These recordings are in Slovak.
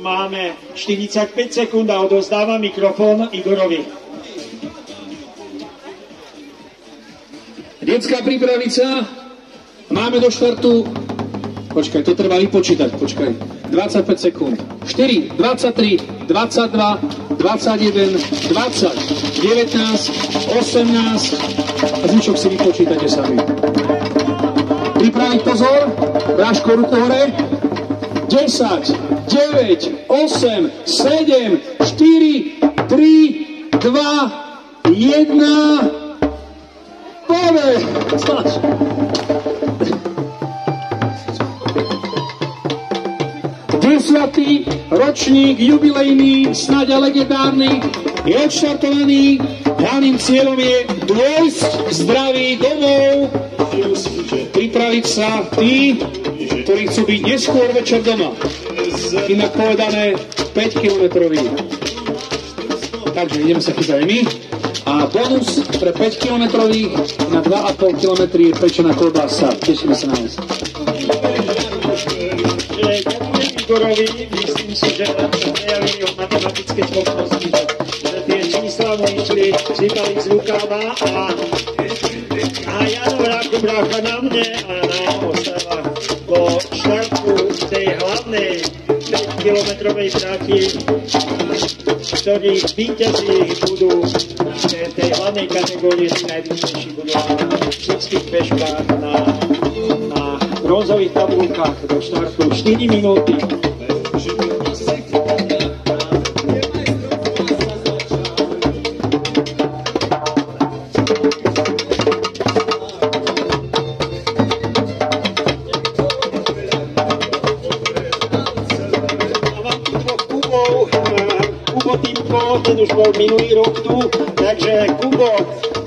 máme 45 sekúnd a odovzdávam mikrofón Igorovi. Detská pripravica. Máme do štartu. Počkaj, to treba vypočítať. Počkaj. 25 sekúnd. 4, 23, 22, 21, 20, 19, 18. A zvyšok si vypočítate sami. Pripraviť pozor. Bráško, ruku hore. 10, 9, 8, 7, 4, 3, 2, 1. Poďme! 10. ročník jubilejný, snáď a legendárny, je odštartovaný. Hlavným cieľom je dôjsť zdravý domov, pripraviť sa tí, ktorí chcú byť neskôr večer doma. Inak povedané 5-kilometrový. Takže ideme sa chytať my. A bonus pre 5-kilometrových na 2,5 kilometry pečená klobása. Tešíme sa na vás. Igorovi, myslím si, že sa prejavili o matematické schopnosti, že tie čísla mu išli, sypali z rukáva a Jano Vráku brácha na mne a na Ostava po štartu tej hlavnej 5-kilometrovej trati, ktorí víťazi budú v tej hlavnej kategórii, tí najvyšší budú na všetkých peškách na bronzových tabulkách do štartu 4 minúty. Ten už bol minulý rok tu, takže Kubo,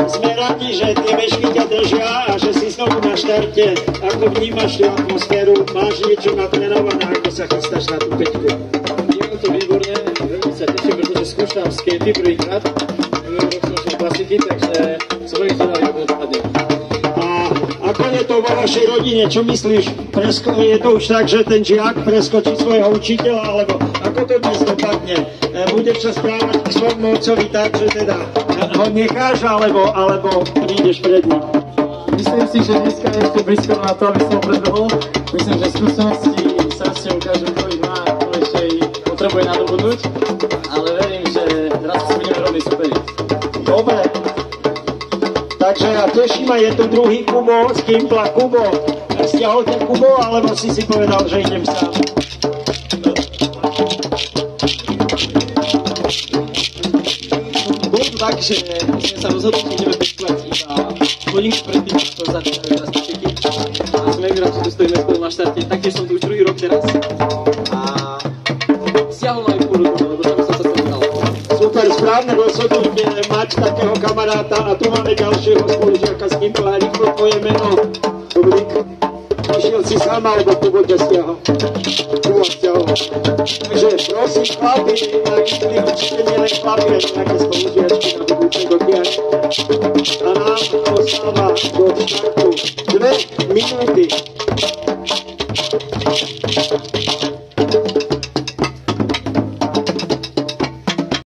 sme radi, že tie vešky ťa držia a že si znovu na štarte. Ako vnímaš tú atmosféru? Máš niečo natrenované, ako sa chystáš na tú peťku? Vnímam to výborne, veľmi sa teším, pretože skúšam skatey prvýkrát. Minulý rok som šel klasiky, takže som veľmi zvedavý, ako to dopadne. A ako je to vo vašej rodine? Čo myslíš? Je to už tak, že ten žiak preskočí svojho učiteľa, alebo ako to dnes dopadne? Budeš sa správať k svojmu otcovi tak, že teda ho necháš, alebo prídeš pred ním? Myslím si, že dneska je ešte blízko na to, aby som ho predbehol. Myslím, že skúsenosti sa s ňou ukážu, kto ich má, kto ešte ich potrebuje nadobudnúť, ale verím, že raz si budeme rovný superi. Dobre. Takže ja teším ma, je tu druhý Kubo z Kimpla. Kubo, stiahol ťa Kubo, alebo si povedal, že idem sám? Takže my sme sa rozhodli, že ideme peskovať iba hodinku predtým, ako začneme teraz teky. A sme rád, že tu stojíme spolu na štarte. Taktiež som tu už druhý rok teraz. A stiahol ma aj pôl roku, lebo tam som sa spoznal. Super, správne rozhodnutie mať takého kamaráta a tu máme ďalšieho spolužiaka z Kimpla. Rýchlo tvoje meno. Dobrý. Išiel si sám, alebo Kubo ťa stiahol? Kubo stiahol. Takže prosím, chlapi, išli určite nie len chlapi, ale také spolužiačky na budúce dotiaľ. A nám ostáva do štartu 2 minúty.